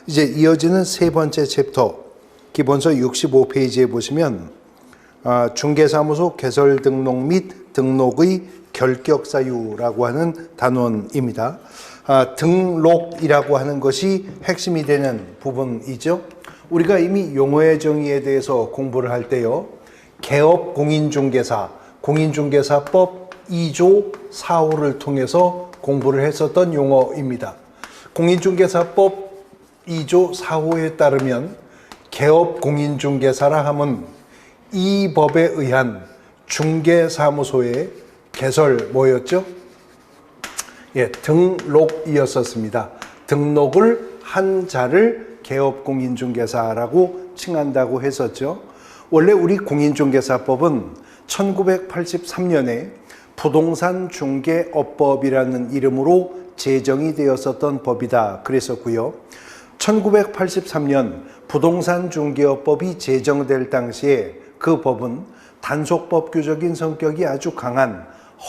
이제 이어지는 세 번째 챕터 기본서 65페이지에 보시면 중개사무소 개설 등록 및 등록의 결격 사유라고 하는 단원입니다. 등록이라고 하는 것이 핵심이 되는 부분이죠. 우리가 이미 용어의 정의에 대해서 공부를 할 때요, 개업 공인중개사, 공인중개사법 2조 4호를 통해서 공부를 했었던 용어입니다. 공인중개사법 2조 4호에 따르면 개업 공인중개사라 함은 이 법에 의한 중개사무소의 개설 뭐였죠? 등록이었었습니다. 등록을 한 자를 개업 공인중개사라고 칭한다고 했었죠. 원래 우리 공인중개사법은 1983년에 부동산 중개업법이라는 이름으로 제정이 되었었던 법이다 그랬었고요. 1983년 부동산 중개업법이 제정될 당시에 그 법은 단속법규적인 성격이 아주 강한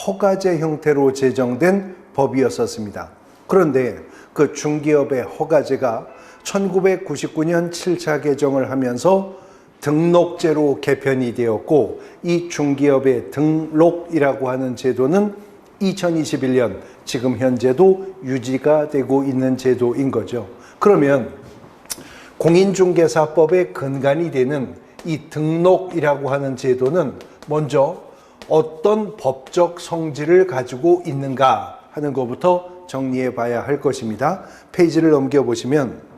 허가제 형태로 제정된 법이었었습니다. 그런데 그 중개업의 허가제가 1999년 7차 개정을 하면서 등록제로 개편이 되었고, 이 중개업의 등록이라고 하는 제도는 2021년 지금 현재도 유지가 되고 있는 제도인 거죠. 그러면 공인중개사법의 근간이 되는 이 등록이라고 하는 제도는 먼저 어떤 법적 성질을 가지고 있는가 하는 것부터 정리해 봐야 할 것입니다. 페이지를 넘겨보시면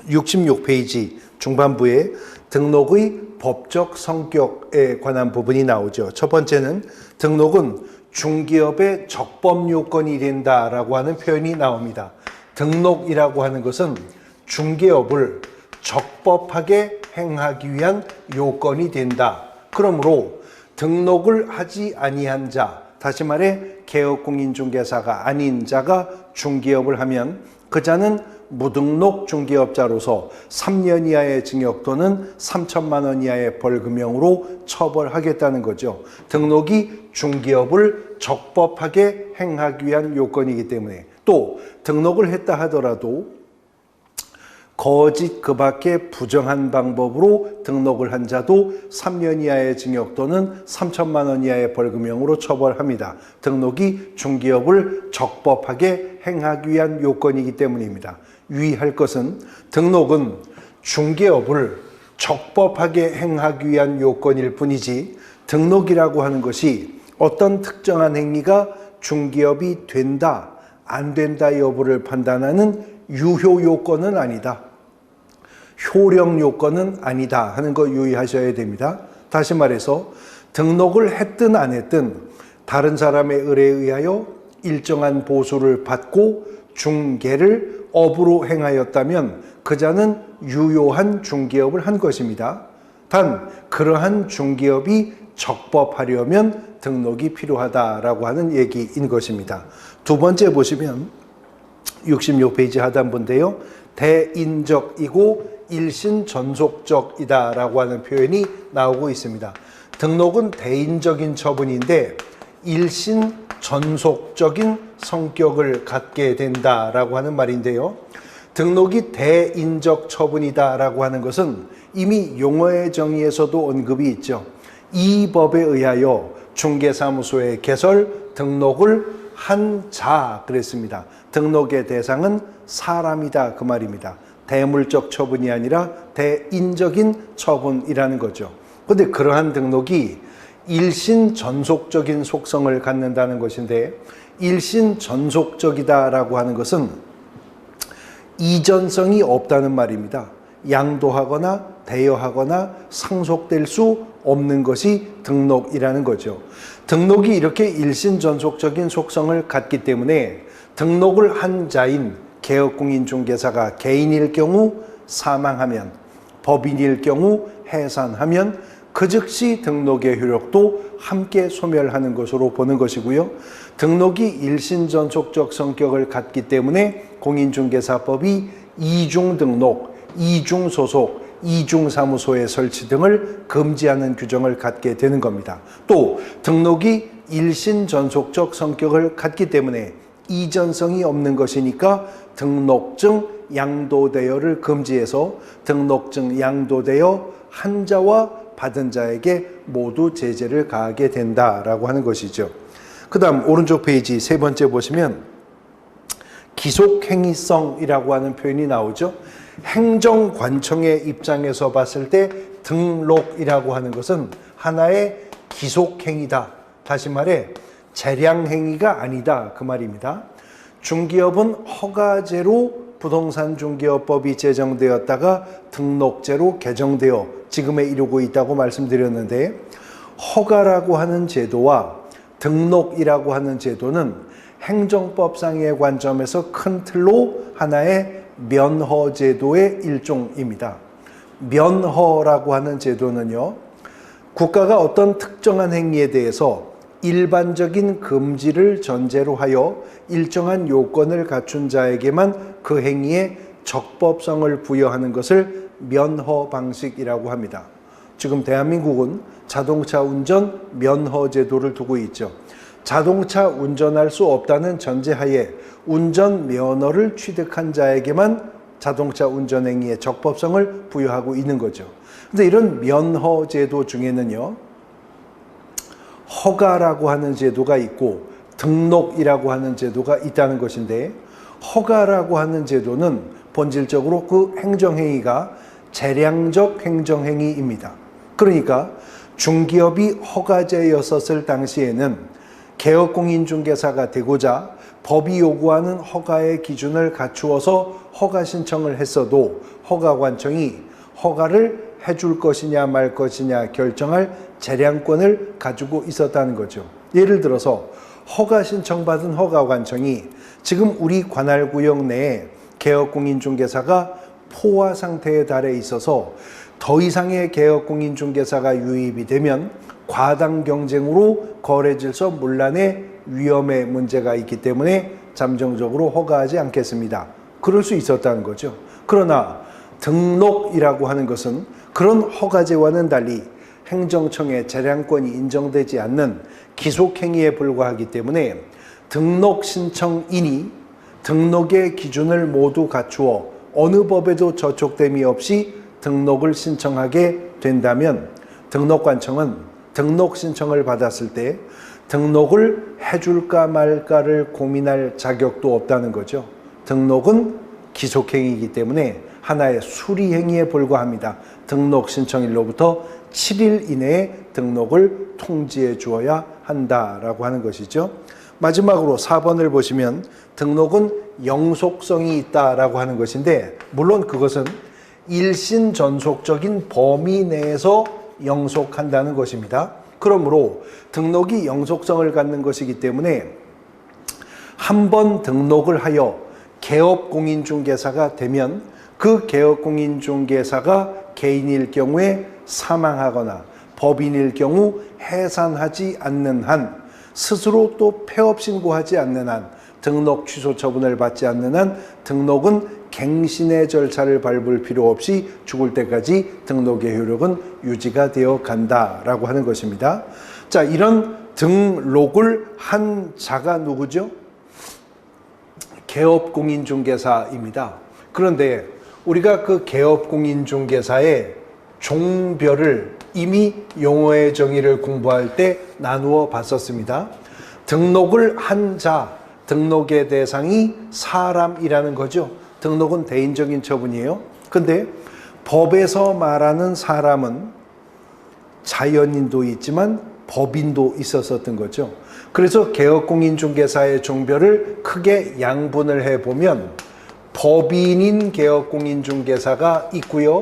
66페이지 중반부에 등록의 법적 성격에 관한 부분이 나오죠. 첫 번째는 등록은 중개업의 적법 요건이 된다라고 하는 표현이 나옵니다. 등록이라고 하는 것은 중개업을 적법하게 행하기 위한 요건이 된다. 그러므로 등록을 하지 아니한 자, 다시 말해 개업공인중개사가 아닌 자가 중개업을 하면 그 자는 무등록 중개업자로서 3년 이하의 징역 또는 3천만 원 이하의 벌금형으로 처벌하겠다는 거죠. 등록이 중개업을 적법하게 행하기 위한 요건이기 때문에, 또 등록을 했다 하더라도 거짓 그 밖에 부정한 방법으로 등록을 한 자도 3년 이하의 징역 또는 3천만 원 이하의 벌금형으로 처벌합니다. 등록이 중개업을 적법하게 행하기 위한 요건이기 때문입니다. 유의할 것은 등록은 중개업을 적법하게 행하기 위한 요건일 뿐이지, 등록이라고 하는 것이 어떤 특정한 행위가 중개업이 된다, 안 된다 여부를 판단하는 유효 요건은 아니다. 효력 요건은 아니다 하는 거 유의하셔야 됩니다. 다시 말해서 등록을 했든 안 했든 다른 사람의 의뢰에 의하여 일정한 보수를 받고 중개를 업으로 행하였다면 그 자는 유효한 중개업을 한 것입니다. 단 그러한 중개업이 적법하려면 등록이 필요하다라고 하는 얘기인 것입니다. 두 번째 보시면 66페이지 하단부인데요, 대인적이고 일신전속적이다라고 하는 표현이 나오고 있습니다. 등록은 대인적인 처분인데 일신전속적인 성격을 갖게 된다라고 하는 말인데요, 등록이 대인적 처분이다라고 하는 것은 이미 용어의 정의에서도 언급이 있죠. 이 법에 의하여 중개사무소의 개설, 등록을 한 자 그랬습니다. 등록의 대상은 사람이다 그 말입니다. 대물적 처분이 아니라 대인적인 처분이라는 거죠. 그런데 그러한 등록이 일신전속적인 속성을 갖는다는 것인데, 일신전속적이다라고 하는 것은 이전성이 없다는 말입니다. 양도하거나 대여하거나 상속될 수 없는 것이 등록이라는 거죠. 등록이 이렇게 일신전속적인 속성을 갖기 때문에 등록을 한 자인 개업공인중개사가 개인일 경우 사망하면, 법인일 경우 해산하면 그 즉시 등록의 효력도 함께 소멸하는 것으로 보는 것이고요. 등록이 일신전속적 성격을 갖기 때문에 공인중개사법이 이중등록, 이중소속, 이중사무소의 설치 등을 금지하는 규정을 갖게 되는 겁니다. 또 등록이 일신전속적 성격을 갖기 때문에 이전성이 없는 것이니까 등록증 양도대여를 금지해서 등록증 양도대여 한 자와 받은 자에게 모두 제재를 가하게 된다라고 하는 것이죠. 그 다음 오른쪽 페이지 세 번째 보시면 기속행위성이라고 하는 표현이 나오죠. 행정관청의 입장에서 봤을 때 등록이라고 하는 것은 하나의 기속행위다. 다시 말해 재량행위가 아니다 그 말입니다. 중기업은 허가제로 부동산 중개업법이 제정되었다가 등록제로 개정되어 지금에 이르고 있다고 말씀드렸는데, 허가라고 하는 제도와 등록이라고 하는 제도는 행정법상의 관점에서 큰 틀로 하나의 면허제도의 일종입니다. 면허라고 하는 제도는요, 국가가 어떤 특정한 행위에 대해서 일반적인 금지를 전제로 하여 일정한 요건을 갖춘 자에게만 그 행위에 적법성을 부여하는 것을 면허 방식이라고 합니다. 지금 대한민국은 자동차 운전 면허 제도를 두고 있죠. 자동차 운전할 수 없다는 전제하에 운전 면허를 취득한 자에게만 자동차 운전 행위의 적법성을 부여하고 있는 거죠. 근데 이런 면허 제도 중에는요, 허가라고 하는 제도가 있고 등록이라고 하는 제도가 있다는 것인데, 허가라고 하는 제도는 본질적으로 그 행정행위가 재량적 행정행위입니다. 그러니까 중기업이 허가제였었을 당시에는 개업공인중개사가 되고자 법이 요구하는 허가의 기준을 갖추어서 허가 신청을 했어도 허가관청이 허가를 해줄 것이냐 말 것이냐 결정할 재량권을 가지고 있었다는 거죠. 예를 들어서 허가 신청받은 허가관청이 지금 우리 관할구역 내에 개업공인중개사가 포화 상태에 달해 있어서 더 이상의 개업공인중개사가 유입이 되면 과당 경쟁으로 거래질서 문란의 위험의 문제가 있기 때문에 잠정적으로 허가하지 않겠습니다. 그럴 수 있었다는 거죠. 그러나 등록이라고 하는 것은 그런 허가제와는 달리 행정청의 재량권이 인정되지 않는 기속행위에 불과하기 때문에 등록 신청인이 등록의 기준을 모두 갖추어 어느 법에도 저촉됨이 없이 등록을 신청하게 된다면 등록관청은 등록 신청을 받았을 때 등록을 해줄까 말까를 고민할 자격도 없다는 거죠. 등록은 기속행위이기 때문에 하나의 수리행위에 불과합니다. 등록 신청일로부터 7일 이내에 등록을 통지해 주어야 한다라고 하는 것이죠. 마지막으로 4번을 보시면 등록은 영속성이 있다라고 하는 것인데, 물론 그것은 일신전속적인 범위 내에서 영속한다는 것입니다. 그러므로 등록이 영속성을 갖는 것이기 때문에 한 번 등록을 하여 개업공인중개사가 되면 그 개업공인중개사가 개인일 경우에 사망하거나 법인일 경우 해산하지 않는 한, 스스로 또 폐업 신고하지 않는 한, 등록 취소 처분을 받지 않는 한 등록은 갱신의 절차를 밟을 필요 없이 죽을 때까지 등록의 효력은 유지가 되어 간다라고 하는 것입니다. 자, 이런 등록을 한 자가 누구죠? 개업공인중개사입니다. 그런데 우리가 그 개업공인중개사의 종별을 이미 용어의 정의를 공부할 때 나누어 봤었습니다. 등록을 한 자, 등록의 대상이 사람이라는 거죠. 등록은 대인적인 처분이에요. 근데 법에서 말하는 사람은 자연인도 있지만 법인도 있었던 거죠. 그래서 개업공인중개사의 종별을 크게 양분을 해보면 법인인 개업공인중개사가 있고요,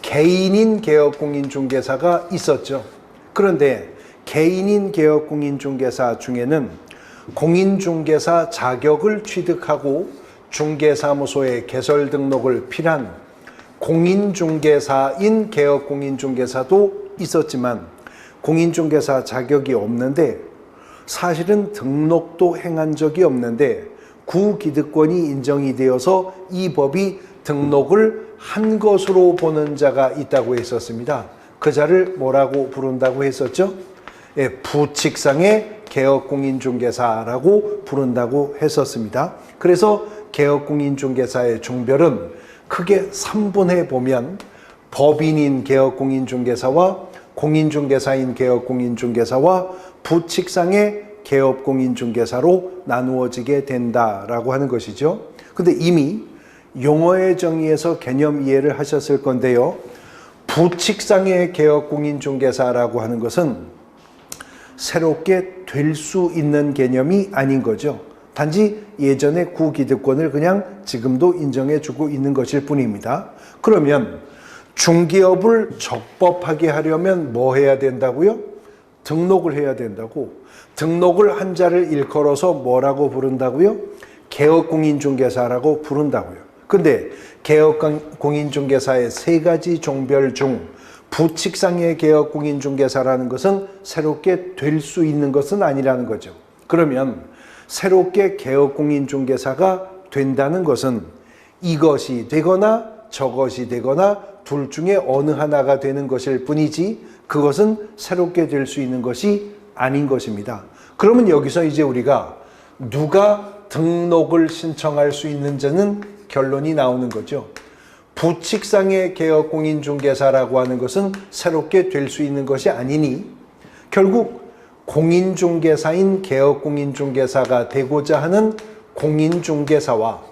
개인인 개업공인중개사가 있었죠. 그런데 개인인 개업공인중개사 중에는 공인중개사 자격을 취득하고 중개사무소에 개설 등록을 필한 공인중개사인 개업공인중개사도 있었지만 공인중개사 자격이 없는데 사실은 등록도 행한 적이 없는데 구기득권이 인정이 되어서 이 법이 등록을 한 것으로 보는 자가 있다고 했었습니다. 그 자를 뭐라고 부른다고 했었죠? 예, 부칙상의 개업공인중개사라고 부른다고 했었습니다. 그래서 개업공인중개사의 종별은 크게 3분해 보면 법인인 개업공인중개사와 공인중개사인 개업공인중개사와 부칙상의 개업공인중개사로 나누어지게 된다라고 하는 것이죠. 근데 이미 용어의 정의에서 개념 이해를 하셨을 건데요. 부칙상의 개업공인중개사라고 하는 것은 새롭게 될 수 있는 개념이 아닌 거죠. 단지 예전의 구기득권을 그냥 지금도 인정해주고 있는 것일 뿐입니다. 그러면 중개업을 적법하게 하려면 뭐 해야 된다고요? 등록을 해야 된다고. 등록을 한자를 일컬어서 뭐라고 부른다고요? 개업공인중개사라고 부른다고요. 근데 개업공인중개사의 3가지 종별 중 부칙상의 개업공인중개사라는 것은 새롭게 될 수 있는 것은 아니라는 거죠. 그러면 새롭게 개업공인중개사가 된다는 것은 이것이 되거나 저것이 되거나 둘 중에 어느 하나가 되는 것일 뿐이지 그것은 새롭게 될 수 있는 것이 아닌 것입니다. 그러면 여기서 이제 우리가 누가 등록을 신청할 수 있는지는 결론이 나오는 거죠. 부칙상의 개업공인중개사라고 하는 것은 새롭게 될 수 있는 것이 아니니 결국 공인중개사인 개업공인중개사가 되고자 하는 공인중개사와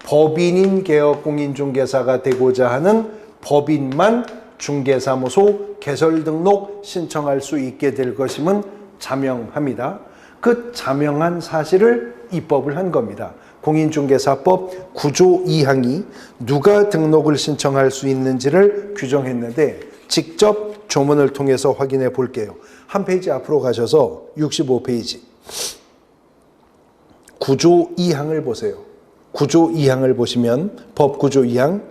법인인 개업공인중개사가 되고자 하는 법인만 중개사무소 개설등록 신청할 수 있게 될 것임은 자명합니다. 그 자명한 사실을 입법을 한 겁니다. 공인중개사법 9조 2항이 누가 등록을 신청할 수 있는지를 규정했는데 직접 조문을 통해서 확인해 볼게요. 한 페이지 앞으로 가셔서 65페이지 9조 2항을 보세요. 9조 2항을 보시면 법 9조 2항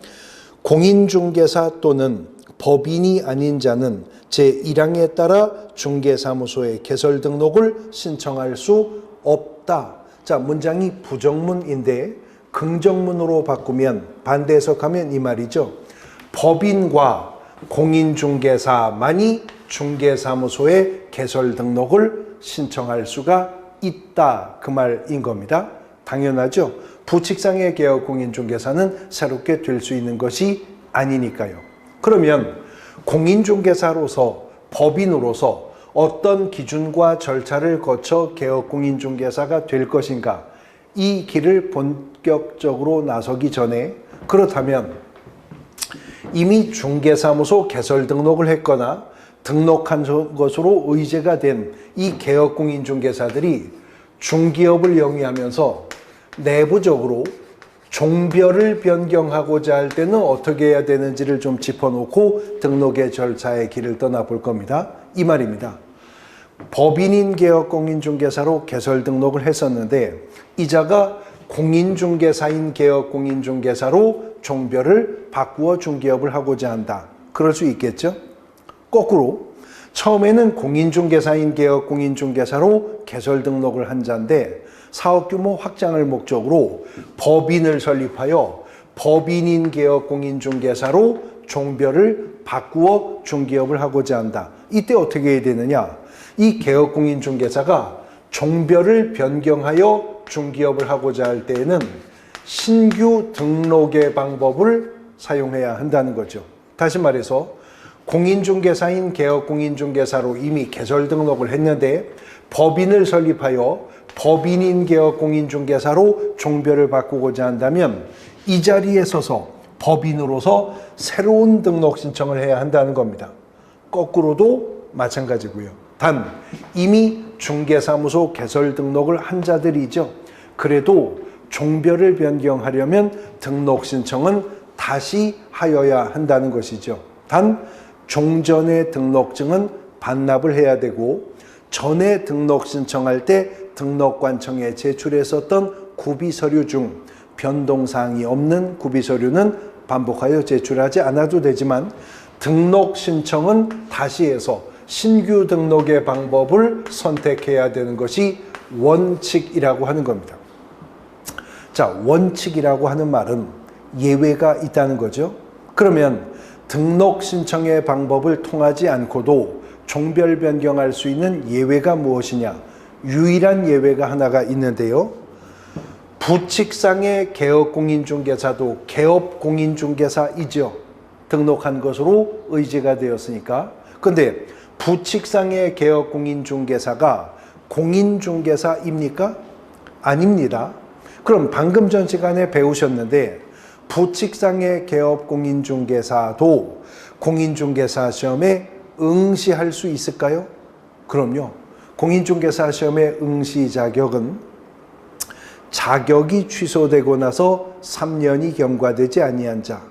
공인중개사 또는 법인이 아닌 자는 제1항에 따라 중개사무소에 개설 등록을 신청할 수 없다. 자, 문장이 부정문인데 긍정문으로 바꾸면 반대 해석하면 이 말이죠. 법인과 공인중개사만이 중개사무소에 개설 등록을 신청할 수가 있다. 그 말인 겁니다. 당연하죠. 부칙상의 개업공인중개사는 새롭게 될 수 있는 것이 아니니까요. 그러면 공인중개사로서 법인으로서 어떤 기준과 절차를 거쳐 개업공인중개사가 될 것인가? 이 길을 본격적으로 나서기 전에 그렇다면 이미 중개사무소 개설 등록을 했거나 등록한 것으로 의제가 된 이 개업공인중개사들이 중개업을 영위하면서 내부적으로 종별을 변경하고자 할 때는 어떻게 해야 되는지를 좀 짚어놓고 등록의 절차의 길을 떠나볼 겁니다. 이 말입니다. 법인인 개업공인중개사로 개설 등록을 했었는데 이자가 공인중개사인 개업공인중개사로 종별을 바꾸어 중개업을 하고자 한다. 그럴 수 있겠죠? 거꾸로 처음에는 공인중개사인 개업공인중개사로 개설 등록을 한 자인데 사업규모 확장을 목적으로 법인을 설립하여 법인인 개업공인중개사로 종별을 바꾸어 중개업을 하고자 한다. 이때 어떻게 해야 되느냐? 이 개업공인중개사가 종별을 변경하여 중개업을 하고자 할 때에는 신규 등록의 방법을 사용해야 한다는 거죠. 다시 말해서 공인중개사인 개업공인중개사로 이미 개설 등록을 했는데 법인을 설립하여 법인인 개업공인중개사로 종별을 바꾸고자 한다면 이 자리에 서서 법인으로서 새로운 등록 신청을 해야 한다는 겁니다. 거꾸로도 마찬가지고요. 단 이미 중개사무소 개설 등록을 한 자들이죠. 그래도 종별을 변경하려면 등록 신청은 다시 하여야 한다는 것이죠. 단 종전의 등록증은 반납을 해야 되고 전에 등록 신청할 때 등록관청에 제출했었던 구비서류 중 변동사항이 없는 구비서류는 반복하여 제출하지 않아도 되지만 등록 신청은 다시 해서 신규 등록의 방법을 선택해야 되는 것이 원칙이라고 하는 겁니다. 자, 원칙이라고 하는 말은 예외가 있다는 거죠. 그러면 등록 신청의 방법을 통하지 않고도 종별 변경할 수 있는 예외가 무엇이냐? 유일한 예외가 하나가 있는데요. 부칙상의 개업공인중개사도 개업공인중개사이죠. 등록한 것으로 의제가 되었으니까. 근데 부칙상의 개업공인중개사가 공인중개사입니까? 아닙니다. 그럼 방금 전 시간에 배우셨는데 부칙상의 개업공인중개사도 공인중개사 시험에 응시할 수 있을까요? 그럼요. 공인중개사 시험의 응시 자격은 자격이 취소되고 나서 3년이 경과되지 아니한 자,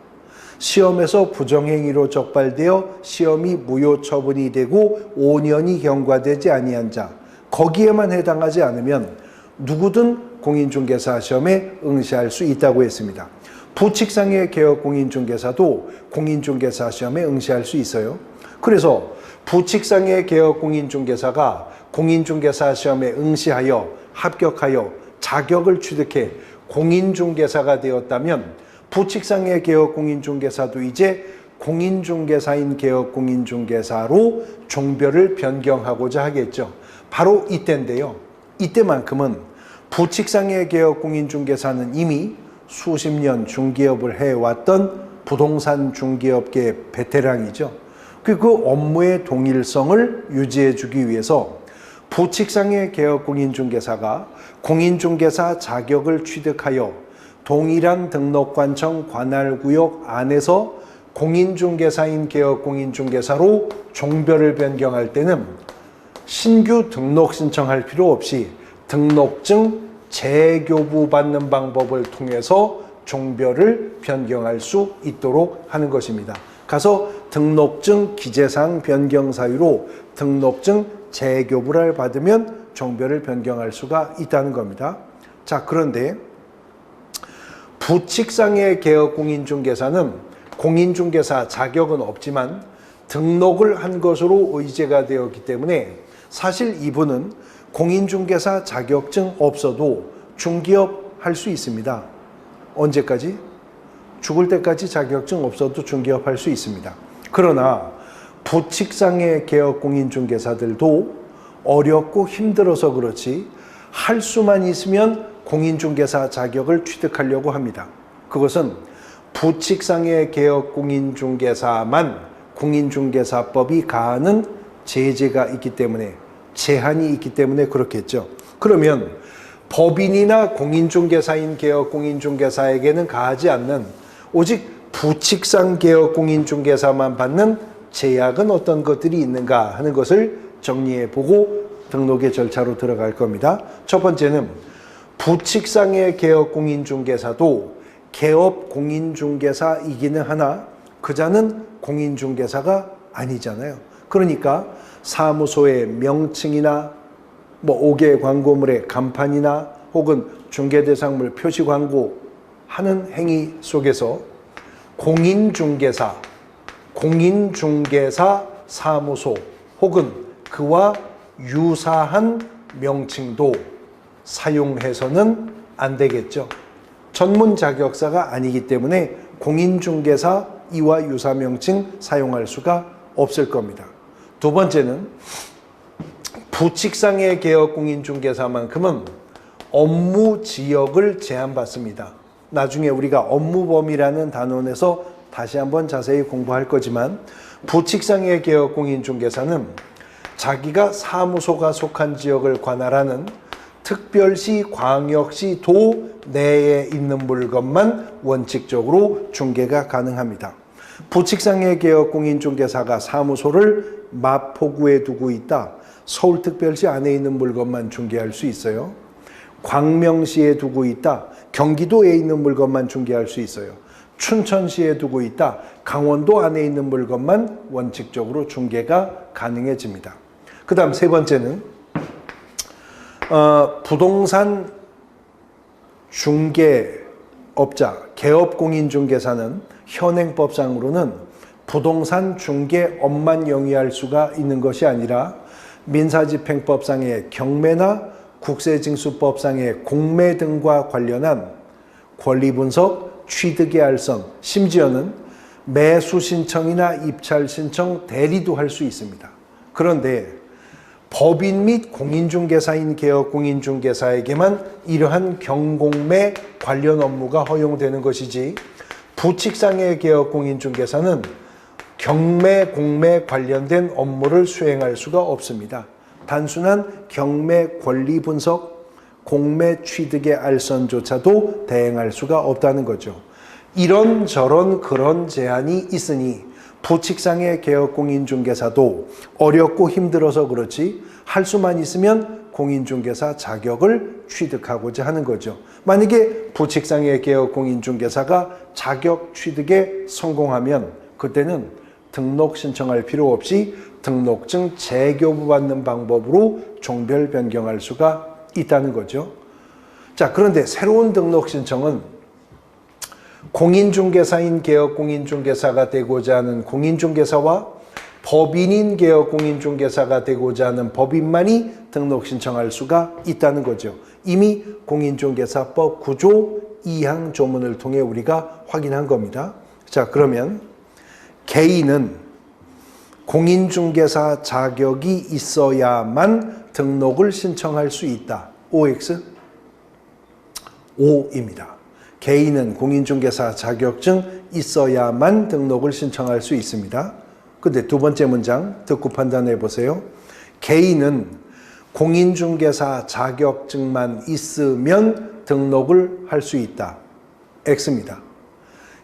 시험에서 부정행위로 적발되어 시험이 무효 처분이 되고 5년이 경과되지 아니한 자, 거기에만 해당하지 않으면 누구든 공인중개사 시험에 응시할 수 있다고 했습니다. 부칙상의 개업공인중개사도 공인중개사 시험에 응시할 수 있어요. 그래서 부칙상의 개업공인중개사가 공인중개사 시험에 응시하여 합격하여 자격을 취득해 공인중개사가 되었다면 부칙상의 개업공인중개사도 이제 공인중개사인 개업공인중개사로 종별을 변경하고자 하겠죠. 바로 이때인데요. 이때만큼은 부칙상의 개업공인중개사는 이미 수십 년 중개업을 해왔던 부동산 중개업계의 베테랑이죠. 그 업무의 동일성을 유지해주기 위해서 부칙상의 개업공인중개사가 공인중개사 자격을 취득하여 동일한 등록관청 관할구역 안에서 공인중개사인 개업공인중개사로 종별을 변경할 때는 신규 등록 신청할 필요 없이 등록증 재교부 받는 방법을 통해서 종별을 변경할 수 있도록 하는 것입니다. 가서 등록증 기재사항 변경 사유로 등록증 재교부를 받으면 종별을 변경할 수가 있다는 겁니다. 자, 그런데 부칙상의 개업공인중개사는 공인중개사 자격은 없지만 등록을 한 것으로 의제가 되었기 때문에 사실 이분은 공인중개사 자격증 없어도 중개업 할 수 있습니다. 언제까지? 죽을 때까지 자격증 없어도 중개업 할 수 있습니다. 그러나 부칙상의 개업공인중개사들도 어렵고 힘들어서 그렇지 할 수만 있으면 공인중개사 자격을 취득하려고 합니다. 그것은 부칙상의 개업공인중개사만 공인중개사법이 가하는 제재가 있기 때문에 제한이 있기 때문에 그렇겠죠. 그러면 법인이나 공인중개사인 개업공인중개사에게는 가하지 않는 오직 부칙상 개업공인중개사만 받는 제약은 어떤 것들이 있는가 하는 것을 정리해보고 등록의 절차로 들어갈 겁니다. 첫 번째는 부칙상의 개업공인중개사도 개업공인중개사이기는 하나 그 자는 공인중개사가 아니잖아요. 그러니까 사무소의 명칭이나 5개 광고물의 간판이나 혹은 중개대상물 표시광고 하는 행위 속에서 공인중개사 사무소 혹은 그와 유사한 명칭도 사용해서는 안 되겠죠. 전문 자격사가 아니기 때문에 공인중개사 이와 유사 명칭 사용할 수가 없을 겁니다. 두 번째는 부칙상의 개업공인중개사만큼은 업무 지역을 제한받습니다. 나중에 우리가 업무범위라는 단원에서 다시 한번 자세히 공부할 거지만 부칙상의 개업공인중개사는 자기가 사무소가 속한 지역을 관할하는 특별시, 광역시, 도 내에 있는 물건만 원칙적으로 중개가 가능합니다. 부칙상의 개업공인중개사가 사무소를 마포구에 두고 있다. 서울특별시 안에 있는 물건만 중개할 수 있어요. 광명시에 두고 있다. 경기도에 있는 물건만 중개할 수 있어요. 춘천시에 두고 있다. 강원도 안에 있는 물건만 원칙적으로 중개가 가능해집니다. 그 다음 세 번째는 부동산 중개업자, 개업공인중개사는 현행법상으로는 부동산 중개업만 영위할 수가 있는 것이 아니라 민사집행법상의 경매나 국세징수법상의 공매 등과 관련한 권리분석, 취득의 알선, 심지어는 매수 신청이나 입찰 신청, 대리도 할 수 있습니다. 그런데 법인 및 공인중개사인 개업공인중개사에게만 이러한 경공매 관련 업무가 허용되는 것이지, 부칙상의 개업공인중개사는 경매, 공매 관련된 업무를 수행할 수가 없습니다. 단순한 경매 권리 분석, 공매 취득의 알선조차도 대행할 수가 없다는 거죠. 이런저런 그런 제한이 있으니 부칙상의 개업공인중개사도 어렵고 힘들어서 그렇지 할 수만 있으면 공인중개사 자격을 취득하고자 하는 거죠. 만약에 부칙상의 개업공인중개사가 자격 취득에 성공하면 그때는 등록 신청할 필요 없이 등록증 재교부받는 방법으로 종별 변경할 수가 있다는 거죠. 자, 그런데 새로운 등록 신청은 공인중개사인 개업공인중개사가 되고자 하는 공인중개사와 법인인 개업공인중개사가 되고자 하는 법인만이 등록 신청할 수가 있다는 거죠. 이미 공인중개사법 9조 2항 조문을 통해 우리가 확인한 겁니다. 자, 그러면 개인은 공인중개사 자격이 있어야만 등록을 신청할 수 있다. OX? O입니다. 개인은 공인중개사 자격증 있어야만 등록을 신청할 수 있습니다. 근데 두 번째 문장 듣고 판단해 보세요. 개인은 공인중개사 자격증만 있으면 등록을 할 수 있다. X입니다.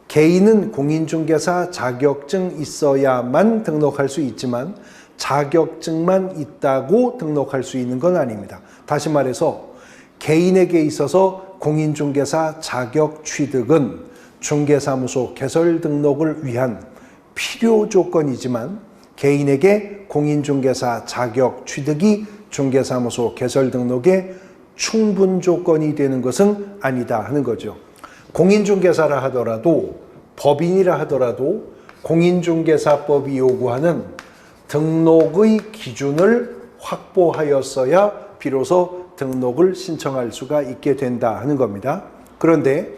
개인은 공인중개사 자격증 있어야만 등록할 수 있지만 자격증만 있다고 등록할 수 있는 건 아닙니다. 다시 말해서 개인에게 있어서 공인중개사 자격 취득은 중개사무소 개설 등록을 위한 필요 조건이지만 개인에게 공인중개사 자격 취득이 중개사무소 개설 등록의 충분 조건이 되는 것은 아니다 하는 거죠. 공인중개사라 하더라도 법인이라 하더라도 공인중개사법이 요구하는 등록의 기준을 확보하였어야 비로소 등록을 신청할 수가 있게 된다 하는 겁니다. 그런데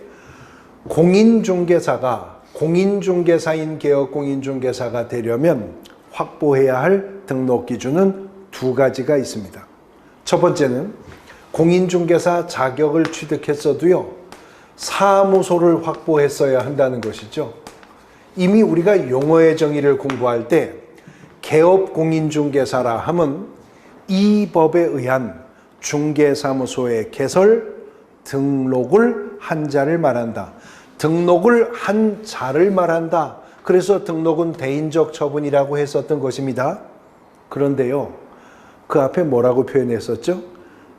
공인중개사가 공인중개사인 개업공인중개사가 되려면 확보해야 할 등록 기준은 두 가지가 있습니다. 첫 번째는 공인중개사 자격을 취득했어도요, 사무소를 확보했어야 한다는 것이죠. 이미 우리가 용어의 정의를 공부할 때 개업공인중개사라 함은 이 법에 의한 중개사무소의 개설, 등록을 한 자를 말한다. 등록을 한 자를 말한다. 그래서 등록은 대인적 처분이라고 했었던 것입니다. 그런데요, 그 앞에 뭐라고 표현했었죠?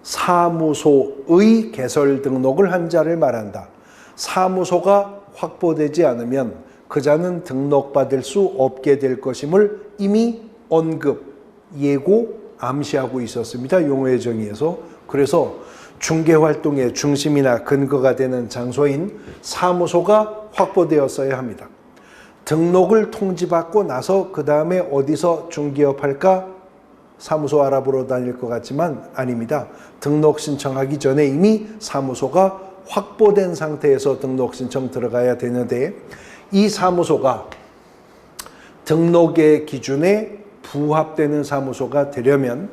사무소의 개설 등록을 한 자를 말한다. 사무소가 확보되지 않으면 그 자는 등록받을 수 없게 될 것임을 이미 언급, 예고, 암시하고 있었습니다. 용어의 정의에서. 그래서 중개활동의 중심이나 근거가 되는 장소인 사무소가 확보되었어야 합니다. 등록을 통지받고 나서 그 다음에 어디서 중개업할까? 사무소 알아보러 다닐 것 같지만 아닙니다. 등록 신청하기 전에 이미 사무소가 확보된 상태에서 등록 신청 들어가야 되는데, 이 사무소가 등록의 기준에 부합되는 사무소가 되려면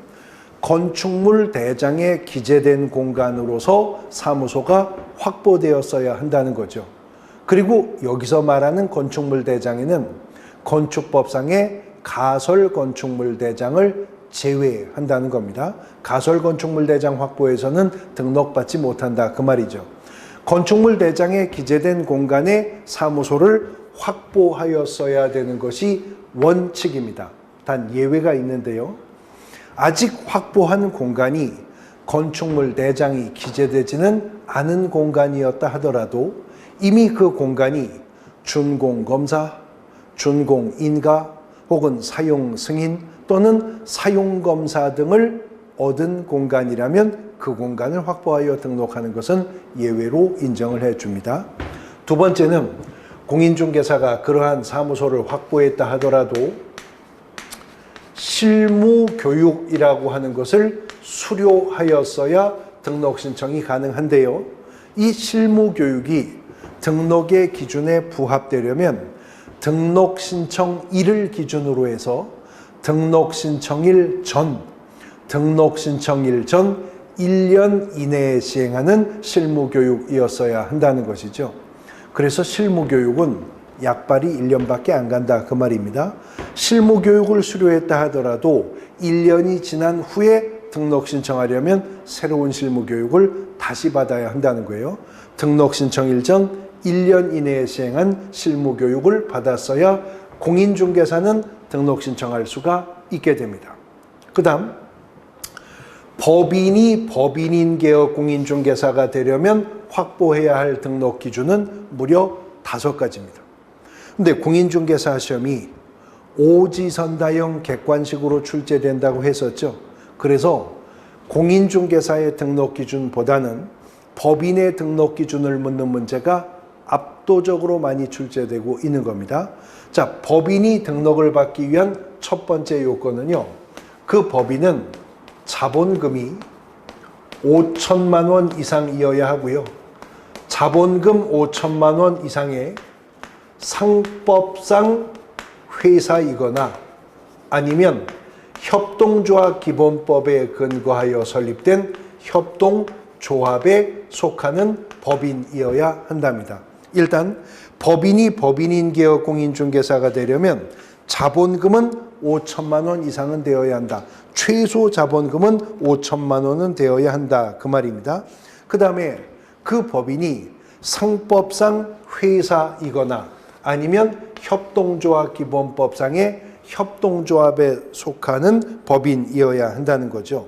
건축물 대장에 기재된 공간으로서 사무소가 확보되었어야 한다는 거죠. 그리고 여기서 말하는 건축물 대장에는 건축법상의 가설 건축물 대장을 제외한다는 겁니다. 가설 건축물 대장 확보에서는 등록받지 못한다 그 말이죠. 건축물 대장에 기재된 공간에 사무소를 확보하였어야 되는 것이 원칙입니다. 단 예외가 있는데요. 아직 확보한 공간이 건축물 대장이 기재되지는 않은 공간이었다 하더라도 이미 그 공간이 준공검사, 준공인가 혹은 사용승인 또는 사용검사 등을 얻은 공간이라면 그 공간을 확보하여 등록하는 것은 예외로 인정을 해줍니다. 두 번째는 공인중개사가 그러한 사무소를 확보했다 하더라도 실무교육이라고 하는 것을 수료하였어야 등록 신청이 가능한데요. 이 실무교육이 등록의 기준에 부합되려면 등록 신청일을 기준으로 해서 등록 신청일 전 등록 신청일 전 1년 이내에 시행하는 실무교육이었어야 한다는 것이죠. 그래서 실무교육은 약발이 1년밖에 안 간다 그 말입니다. 실무교육을 수료했다 하더라도 1년이 지난 후에 등록 신청하려면 새로운 실무교육을 다시 받아야 한다는 거예요. 등록 신청일 전 1년 이내에 시행한 실무교육을 받았어야 공인중개사는 등록 신청할 수가 있게 됩니다. 그 다음 법인이 법인인 계열 공인중개사가 되려면 확보해야 할 등록 기준은 무려 5가지입니다. 근데 공인중개사 시험이 오지선다형 객관식으로 출제된다고 했었죠. 그래서 공인중개사의 등록 기준보다는 법인의 등록 기준을 묻는 문제가 압도적으로 많이 출제되고 있는 겁니다. 자, 법인이 등록을 받기 위한 첫 번째 요건은요. 그 법인은 자본금이 5천만 원 이상이어야 하고요. 자본금 5천만 원 이상의 상법상 회사이거나 아니면 협동조합 기본법에 근거하여 설립된 협동조합에 속하는 법인이어야 한답니다. 일단 법인이 법인인 계열 공인중개사가 되려면 자본금은 5천만 원 이상은 되어야 한다. 최소 자본금은 5천만 원은 되어야 한다. 그 말입니다. 그 다음에 그 법인이 상법상 회사이거나 아니면 협동조합 기본법상의 협동조합에 속하는 법인이어야 한다는 거죠.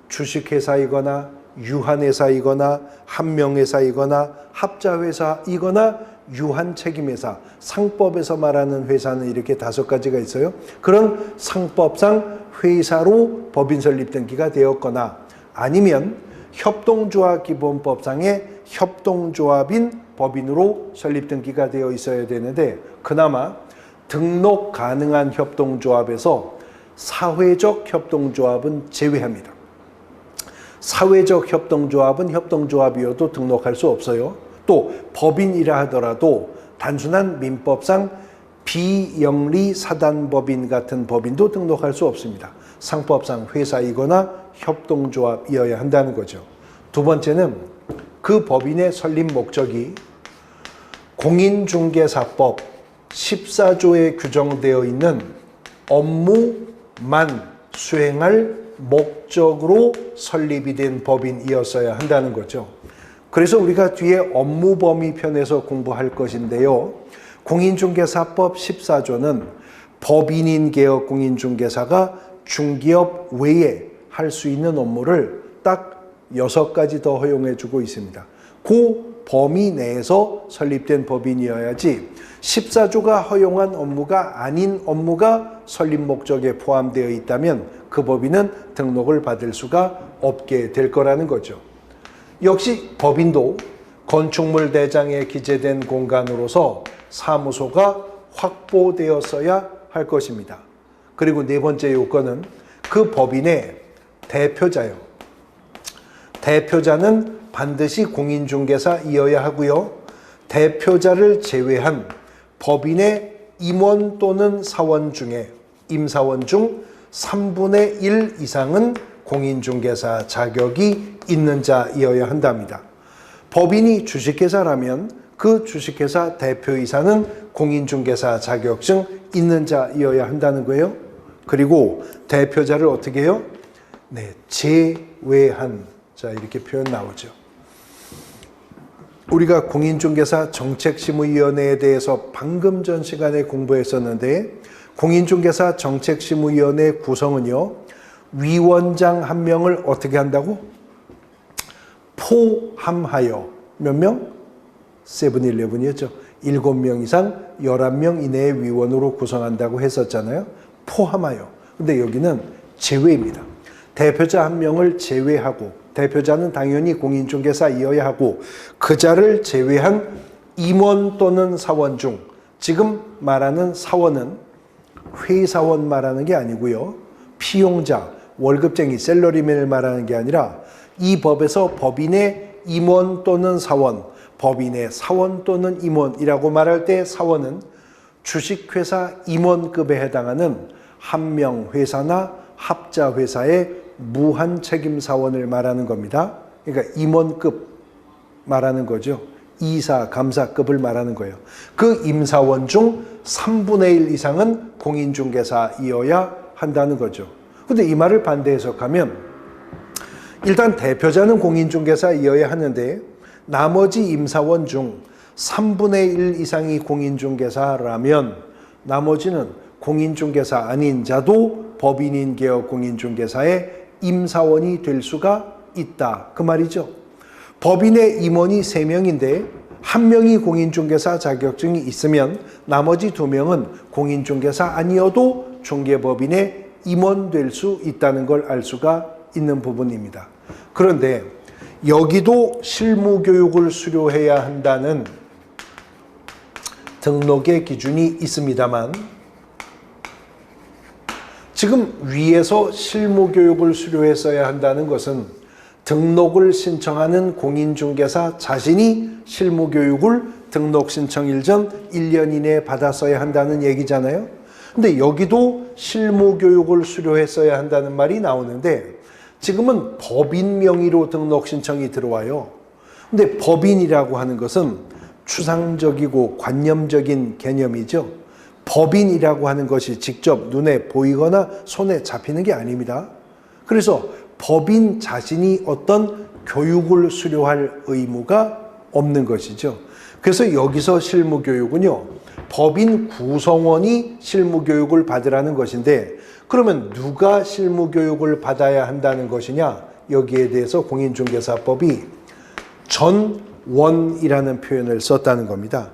주식회사이거나 유한회사이거나 한명회사이거나 합자회사이거나 유한책임회사, 상법에서 말하는 회사는 이렇게 5가지가 있어요. 그런 상법상 회사로 법인 설립 등기가 되었거나 아니면 협동조합 기본법상의 협동조합인 법인으로 설립 등기가 되어 있어야 되는데 그나마 등록 가능한 협동조합에서 사회적 협동조합은 제외합니다. 사회적 협동조합은 협동조합이어도 등록할 수 없어요. 또 법인이라 하더라도 단순한 민법상 비영리 사단법인 같은 법인도 등록할 수 없습니다. 상법상 회사이거나 협동조합이어야 한다는 거죠. 두 번째는 그 법인의 설립 목적이 공인중개사법 14조에 규정되어 있는 업무만 수행할 목적으로 설립이 된 법인이었어야 한다는 거죠. 그래서 우리가 뒤에 업무범위 편에서 공부할 것인데요. 공인중개사법 14조는 법인인 계열 공인중개사가 중기업 외에 할 수 있는 업무를 딱 6가지 더 허용해 주고 있습니다. 그 범위 내에서 설립된 법인이어야지 14조가 허용한 업무가 아닌 업무가 설립 목적에 포함되어 있다면 그 법인은 등록을 받을 수가 없게 될 거라는 거죠. 역시 법인도 건축물 대장에 기재된 공간으로서 사무소가 확보되었어야 할 것입니다. 그리고 네 번째 요건은 그 법인의 대표자요. 대표자는 반드시 공인중개사이어야 하고요. 대표자를 제외한 법인의 임원 또는 사원 중에 임사원 중 3분의 1 이상은 공인중개사 자격이 있는 자이어야 한답니다. 법인이 주식회사라면 그 주식회사 대표이사는 공인중개사 자격증 있는 자이어야 한다는 거예요. 그리고 대표자를 어떻게 해요? 네, 제외한 자 이렇게 표현 나오죠. 우리가 공인중개사 정책심의위원회에 대해서 방금 전 시간에 공부했었는데 공인중개사 정책심의위원회 구성은요. 위원장 1명을 어떻게 한다고? 포함하여 몇 명? 세븐일레븐이었죠. 7명 이상 11명 이내의 위원으로 구성한다고 했었잖아요. 포함하여. 근데 여기는 제외입니다. 대표자 1명을 제외하고 대표자는 당연히 공인중개사이어야 하고 그 자를 제외한 임원 또는 사원 중 지금 말하는 사원은 회사원 말하는 게 아니고요. 피용자, 월급쟁이, 셀러리맨을 말하는 게 아니라 이 법에서 법인의 임원 또는 사원, 법인의 사원 또는 임원이라고 말할 때 사원은 주식회사 임원급에 해당하는 한명회사나 합자회사의 무한 책임 사원을 말하는 겁니다. 그러니까 임원급 말하는 거죠. 이사, 감사급을 말하는 거예요. 그 임사원 중 3분의 1 이상은 공인중개사이어야 한다는 거죠. 근데 이 말을 반대 해석하면 일단 대표자는 공인중개사이어야 하는데 나머지 임사원 중 3분의 1 이상이 공인중개사라면 나머지는 공인중개사 아닌 자도 법인인 개업 공인중개사의 임사원이 될 수가 있다. 그 말이죠. 법인의 임원이 3명인데 1명이 공인중개사 자격증이 있으면 나머지 2명은 공인중개사 아니어도 중개법인의 임원 될 수 있다는 걸 알 수가 있는 부분입니다. 그런데 여기도 실무교육을 수료해야 한다는 등록의 기준이 있습니다만 지금 위에서 실무교육을 수료했어야 한다는 것은 등록을 신청하는 공인중개사 자신이 실무교육을 등록 신청일 전 1년 이내에 받았어야 한다는 얘기잖아요. 근데 여기도 실무교육을 수료했어야 한다는 말이 나오는데 지금은 법인 명의로 등록 신청이 들어와요. 근데 법인이라고 하는 것은 추상적이고 관념적인 개념이죠. 법인이라고 하는 것이 직접 눈에 보이거나 손에 잡히는 게 아닙니다. 그래서 법인 자신이 어떤 교육을 수료할 의무가 없는 것이죠. 그래서 여기서 실무교육은요, 법인 구성원이 실무교육을 받으라는 것인데 그러면 누가 실무교육을 받아야 한다는 것이냐? 여기에 대해서 공인중개사법이 전원이라는 표현을 썼다는 겁니다.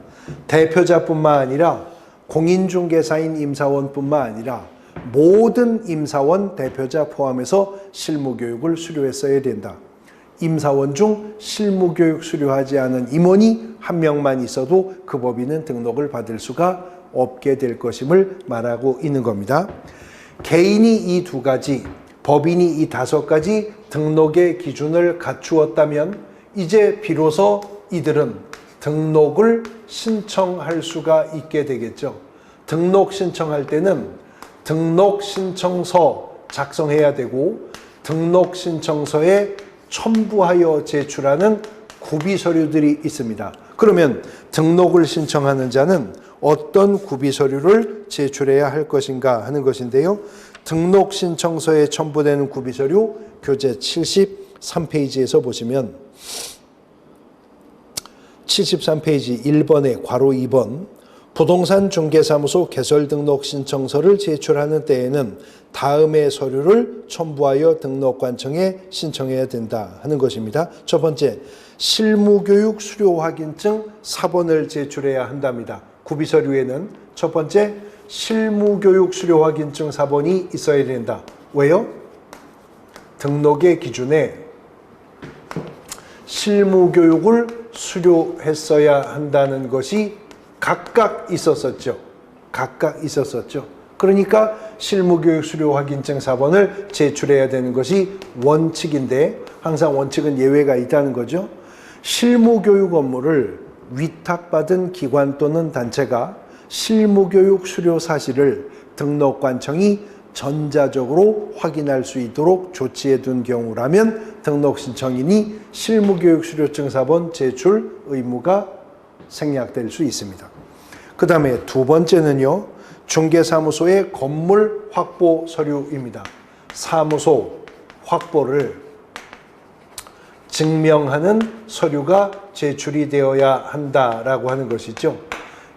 대표자뿐만 아니라 공인중개사인 임사원뿐만 아니라 모든 임사원, 대표자 포함해서 실무교육을 수료했어야 된다. 임사원 중 실무교육 수료하지 않은 임원이 1명만 있어도 그 법인은 등록을 받을 수가 없게 될 것임을 말하고 있는 겁니다. 개인이 이 2가지, 법인이 이 5가지 등록의 기준을 갖추었다면 이제 비로소 이들은 등록을 신청할 수가 있게 되겠죠. 등록 신청할 때는 등록 신청서 작성해야 되고 등록 신청서에 첨부하여 제출하는 구비 서류들이 있습니다. 그러면 등록을 신청하는 자는 어떤 구비 서류를 제출해야 할 것인가 하는 것인데요. 등록 신청서에 첨부되는 구비 서류 교재 73페이지에서 보시면 73페이지 1번에 괄호 2번 부동산 중개사무소 개설 등록 신청서를 제출하는 때에는 다음의 서류를 첨부하여 등록관청에 신청해야 된다 하는 것입니다. 첫 번째, 실무교육 수료 확인증 4번을 제출해야 한답니다. 구비서류에는 첫 번째, 실무교육 수료 확인증 4번이 있어야 된다. 왜요? 등록의 기준에 실무교육을 수료했어야 한다는 것이 각각 있었었죠. 그러니까 실무교육 수료 확인증 4번을 제출해야 되는 것이 원칙인데 항상 원칙은 예외가 있다는 거죠. 실무교육 업무를 위탁받은 기관 또는 단체가 실무교육 수료 사실을 등록관청이 전자적으로 확인할 수 있도록 조치해 둔 경우라면 등록신청인이 실무교육 수료증 4번 제출 의무가 생략될 수 있습니다. 그 다음에 2번째는요. 중개사무소의 건물 확보 서류입니다. 사무소 확보를 증명하는 서류가 제출이 되어야 한다라고 하는 것이죠.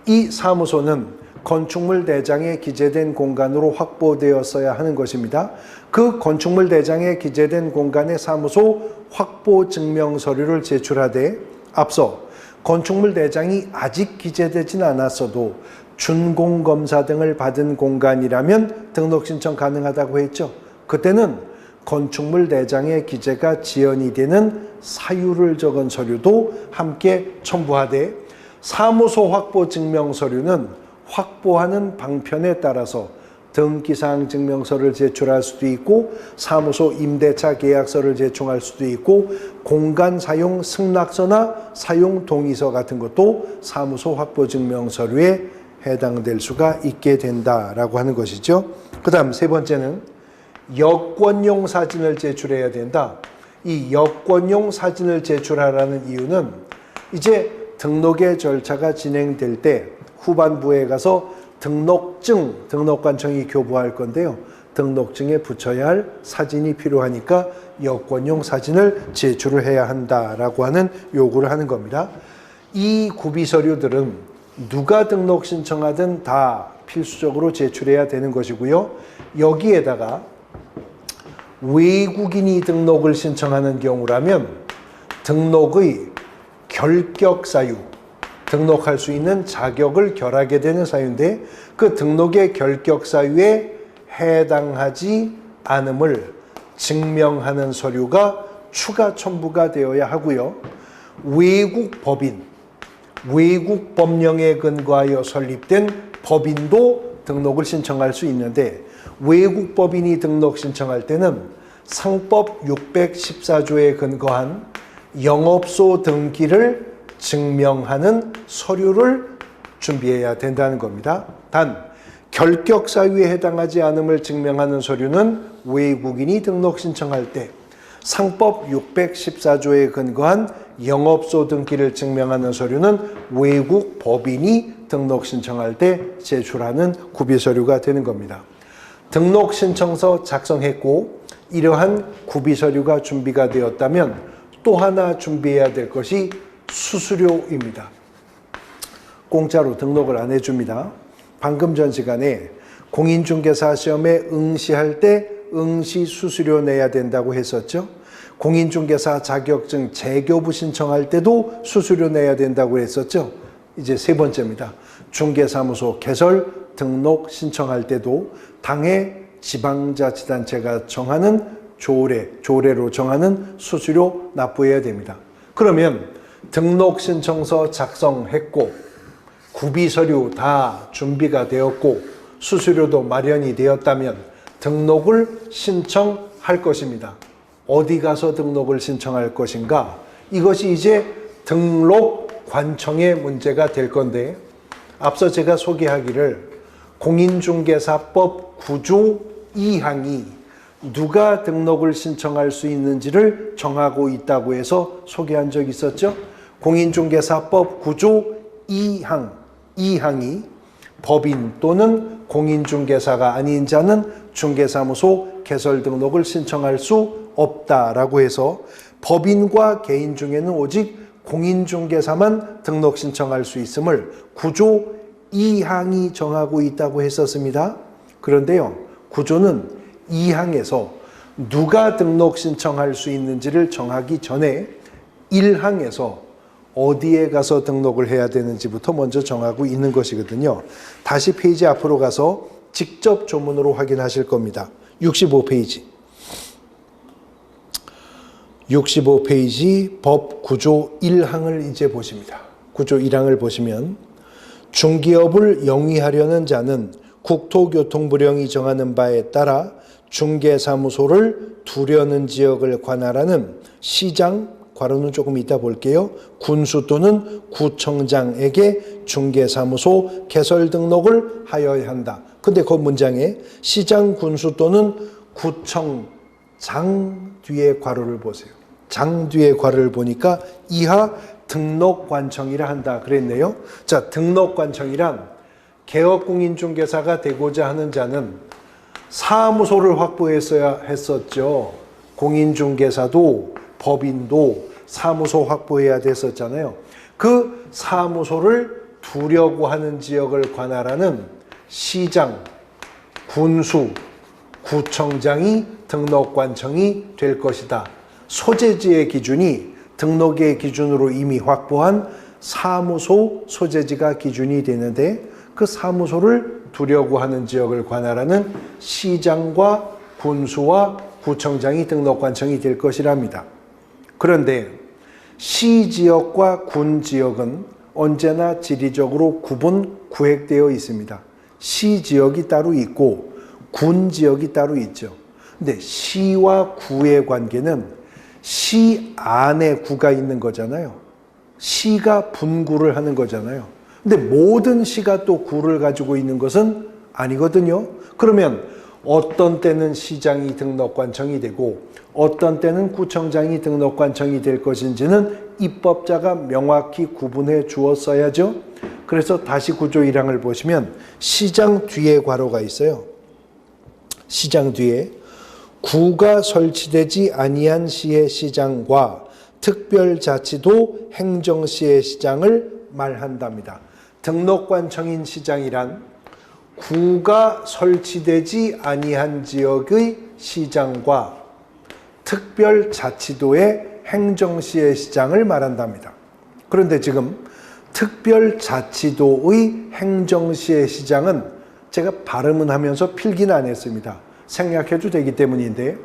이 사무소는 건축물 대장에 기재된 공간으로 확보되었어야 하는 것입니다. 그 건축물 대장에 기재된 공간의 사무소 확보 증명 서류를 제출하되 앞서 건축물 대장이 아직 기재되진 않았어도 준공검사 등을 받은 공간이라면 등록 신청 가능하다고 했죠. 그때는 건축물 대장의 기재가 지연이 되는 사유를 적은 서류도 함께 첨부하되 사무소 확보 증명 서류는 확보하는 방편에 따라서 등기사항 증명서를 제출할 수도 있고 사무소 임대차 계약서를 제출할 수도 있고 공간 사용 승낙서나 사용 동의서 같은 것도 사무소 확보 증명 서류에 해당될 수가 있게 된다라고 하는 것이죠. 그 다음 3번째는 여권용 사진을 제출해야 된다. 이 여권용 사진을 제출하라는 이유는 이제 등록의 절차가 진행될 때 후반부에 가서 등록증, 등록관청이 교부할 건데요. 등록증에 붙여야 할 사진이 필요하니까 여권용 사진을 제출을 해야 한다라고 하는 요구를 하는 겁니다. 이 구비서류들은 누가 등록 신청하든 다 필수적으로 제출해야 되는 것이고요. 여기에다가 외국인이 등록을 신청하는 경우라면 등록의 결격 사유, 등록할 수 있는 자격을 결하게 되는 사유인데 그 등록의 결격 사유에 해당하지 않음을 증명하는 서류가 추가 첨부가 되어야 하고요. 외국 법인, 외국 법령에 근거하여 설립된 법인도 등록을 신청할 수 있는데 외국 법인이 등록 신청할 때는 상법 614조에 근거한 영업소 등기를 증명하는 서류를 준비해야 된다는 겁니다. 단 결격 사유에 해당하지 않음을 증명하는 서류는 외국인이 등록 신청할 때 상법 614조에 근거한 영업소 등기를 증명하는 서류는 외국 법인이 등록 신청할 때 제출하는 구비서류가 되는 겁니다. 등록 신청서 작성했고 이러한 구비서류가 준비가 되었다면 또 하나 준비해야 될 것이 수수료입니다. 공짜로 등록을 안 해줍니다. 방금 전 시간에 공인중개사 시험에 응시할 때 응시 수수료 내야 된다고 했었죠. 공인중개사 자격증 재교부 신청할 때도 수수료 내야 된다고 했었죠. 이제 세 번째입니다. 중개사무소 개설 등록 신청할 때도 당해 지방자치단체가 정하는 조례로 정하는 수수료 납부해야 됩니다. 그러면 등록 신청서 작성했고 구비서류 다 준비가 되었고 수수료도 마련이 되었다면 등록을 신청할 것입니다. 어디 가서 등록을 신청할 것인가? 이것이 이제 등록관청의 문제가 될 건데 앞서 제가 소개하기를 공인중개사법 9조 2항이 누가 등록을 신청할 수 있는지를 정하고 있다고 해서 소개한 적 있었죠. 공인중개사법 9조 2항이 법인 또는 공인중개사가 아닌 자는 중개사무소 개설 등록을 신청할 수 없다라고 해서 법인과 개인 중에는 오직 공인중개사만 등록 신청할 수 있음을 9조 2항이 정하고 있다고 했었습니다. 그런데요, 9조는 2항에서 누가 등록 신청할 수 있는지를 정하기 전에 1항에서 어디에 가서 등록을 해야 되는지부터 먼저 정하고 있는 것이거든요. 다시 페이지 앞으로 가서 직접 조문으로 확인하실 겁니다. 65페이지. 65페이지 법 9조 1항을 이제 보십니다. 9조 1항을 보시면 중개업을 영위하려는 자는 국토교통부령이 정하는 바에 따라 중개사무소를 두려는 지역을 관할하는 시장, 괄호는 조금 이따 볼게요. 군수 또는 구청장에게 중개사무소 개설 등록을 하여야 한다. 근데 그 문장에 시장, 군수 또는 구청장 뒤에 괄호를 보세요. 장 뒤에 괄호를 보니까 이하 등록관청이라 한다 그랬네요. 자, 등록관청이란 개업공인중개사가 되고자 하는 자는 사무소를 확보했어야 했었죠. 공인중개사도 법인도 사무소 확보해야 됐었잖아요. 그 사무소를 두려고 하는 지역을 관할하는 시장, 군수, 구청장이 등록관청이 될 것이다. 소재지의 기준이 등록의 기준으로 이미 확보한 사무소 소재지가 기준이 되는데 그 사무소를 두려고 하는 지역을 관할하는 시장과 군수와 구청장이 등록관청이 될 것이랍니다. 그런데 시지역과 군지역은 언제나 지리적으로 구획되어 있습니다. 시지역이 따로 있고 군지역이 따로 있죠. 근데 시와 구의 관계는 시 안에 구가 있는 거잖아요. 시가 분구를 하는 거잖아요. 근데 모든 시가 또 구를 가지고 있는 것은 아니거든요. 그러면 어떤 때는 시장이 등록관청이 되고 어떤 때는 구청장이 등록관청이 될 것인지는 입법자가 명확히 구분해 주었어야죠. 그래서 다시 구조 1항을 보시면 시장 뒤에 괄호가 있어요. 시장 뒤에 구가 설치되지 아니한 시의 시장과 특별자치도 행정시의 시장을 말한답니다. 등록관청인 시장이란 구가 설치되지 아니한 지역의 시장과 특별자치도의 행정시의 시장을 말한답니다. 그런데 지금 특별자치도의 행정시의 시장은 제가 발음은 하면서 필기는 안 했습니다. 생략해도 되기 때문인데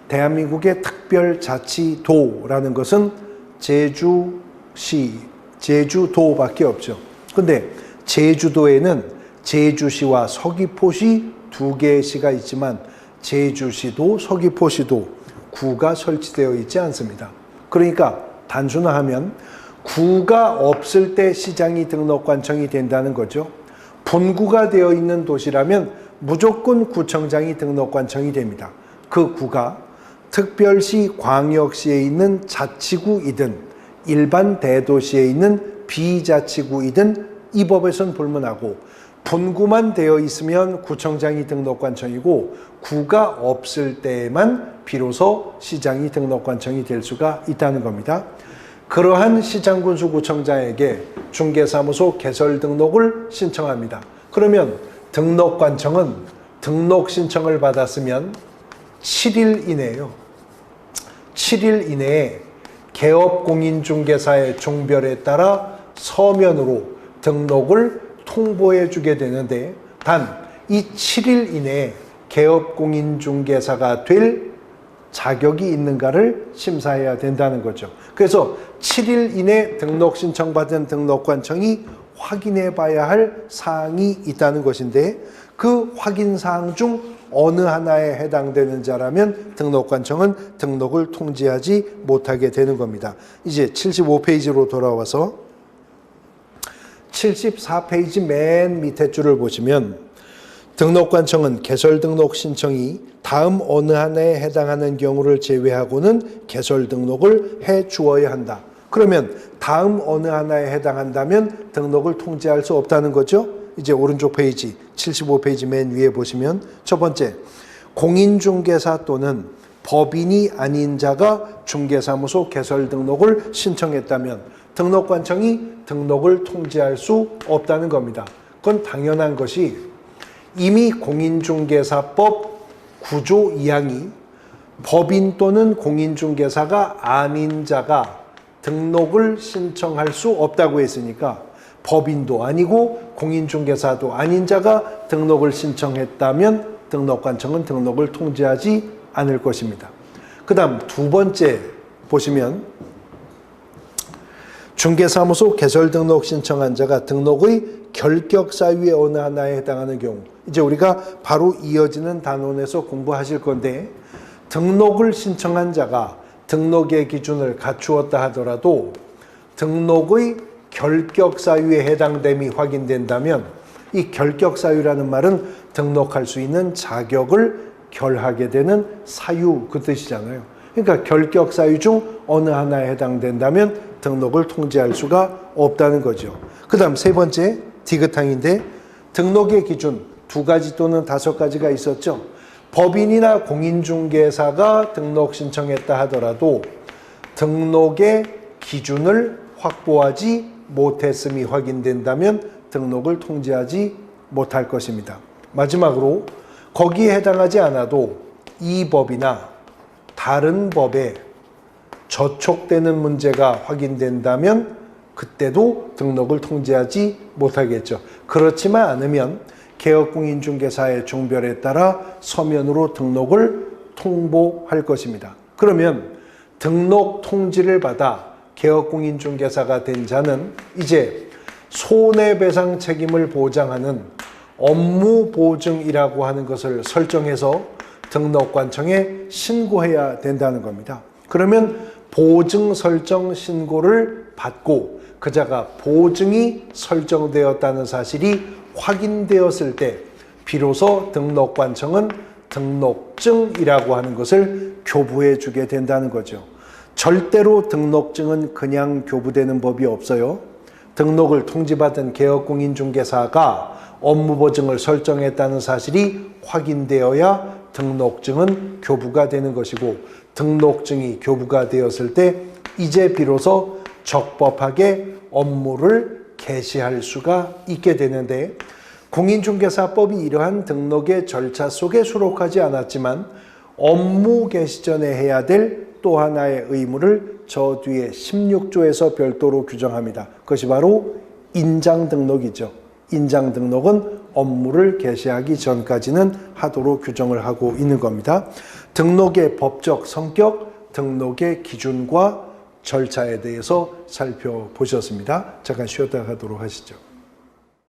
대한민국의 특별자치도라는 것은 제주시, 제주도밖에 없죠. 근데 제주도에는 제주시와 서귀포시 두 개의 시가 있지만 제주시도 서귀포시도 구가 설치되어 있지 않습니다. 그러니까 단순화하면 구가 없을 때 시장이 등록관청이 된다는 거죠. 분구가 되어 있는 도시라면 무조건 구청장이 등록관청이 됩니다. 그 구가 특별시, 광역시에 있는 자치구이든 일반 대도시에 있는 비자치구이든 이 법에선 불문하고 분구만 되어 있으면 구청장이 등록관청이고 구가 없을 때에만 비로소 시장이 등록관청이 될 수가 있다는 겁니다. 그러한 시장군수구청장에게 중개사무소 개설 등록을 신청합니다. 그러면 등록관청은 등록 신청을 받았으면 7일 이내에요. 7일 이내에 개업공인중개사의 종별에 따라 서면으로 등록을 통보해 주게 되는데 단 이 7일 이내에 개업공인중개사가 될 자격이 있는가를 심사해야 된다는 거죠. 그래서 7일 이내 등록 신청받은 등록관청이 확인해 봐야 할 사항이 있다는 것인데 그 확인 사항 중 어느 하나에 해당되는 자라면 등록관청은 등록을 통지하지 못하게 되는 겁니다. 이제 75페이지로 돌아와서 74페이지 맨 밑에 줄을 보시면 등록관청은 개설 등록 신청이 다음 어느 하나에 해당하는 경우를 제외하고는 개설 등록을 해 주어야 한다. 그러면 다음 어느 하나에 해당한다면 등록을 통지할 수 없다는 거죠. 이제 오른쪽 페이지 75페이지 맨 위에 보시면 첫 번째, 공인중개사 또는 법인이 아닌 자가 중개사무소 개설 등록을 신청했다면 등록관청이 등록을 통지할 수 없다는 겁니다. 그건 당연한 것이 이미 공인중개사법 9조 2항이 법인 또는 공인중개사가 아닌 자가 등록을 신청할 수 없다고 했으니까 법인도 아니고 공인중개사도 아닌 자가 등록을 신청했다면 등록관청은 등록을 통지하지 않을 것입니다. 그 다음 두 번째 보시면 중개사무소 개설 등록 신청한 자가 등록의 결격 사유의 어느 하나에 해당하는 경우, 이제 우리가 바로 이어지는 단원에서 공부하실 건데 등록을 신청한 자가 등록의 기준을 갖추었다 하더라도 등록의 결격 사유에 해당됨이 확인된다면 이 결격 사유라는 말은 등록할 수 있는 자격을 결하게 되는 사유 그 뜻이잖아요. 그러니까 결격 사유 중 어느 하나에 해당된다면 등록을 통지할 수가 없다는 거죠. 그 다음 세 번째 디귿항인데 등록의 기준 두 가지 또는 다섯 가지가 있었죠. 법인이나 공인중개사가 등록 신청했다 하더라도 등록의 기준을 확보하지 못했음이 확인된다면 등록을 통지하지 못할 것입니다. 마지막으로 거기에 해당하지 않아도 이 법이나 다른 법에 저촉되는 문제가 확인된다면 그때도 등록을 통지하지 못하겠죠. 그렇지만 않으면 개업공인중개사의 종별에 따라 서면으로 등록을 통보할 것입니다. 그러면 등록 통지를 받아 개업공인중개사가 된 자는 이제 손해배상 책임을 보장하는 업무보증이라고 하는 것을 설정해서 등록관청에 신고해야 된다는 겁니다. 그러면 보증 설정 신고를 받고 그자가 보증이 설정되었다는 사실이 확인되었을 때 비로소 등록관청은 등록증이라고 하는 것을 교부해 주게 된다는 거죠. 절대로 등록증은 그냥 교부되는 법이 없어요. 등록을 통지받은 개업공인중개사가 업무보증을 설정했다는 사실이 확인되어야 등록증은 교부가 되는 것이고, 등록증이 교부가 되었을 때 이제 비로소 적법하게 업무를 개시할 수가 있게 되는데, 공인중개사법이 이러한 등록의 절차 속에 수록하지 않았지만 업무 개시 전에 해야 될 또 하나의 의무를 저 뒤에 16조에서 별도로 규정합니다. 그것이 바로 인장 등록이죠. 인장 등록은 업무를 개시하기 전까지는 하도록 규정을 하고 있는 겁니다. 등록의 법적 성격, 등록의 기준과 절차에 대해서 살펴보셨습니다. 잠깐 쉬었다 가도록 하시죠.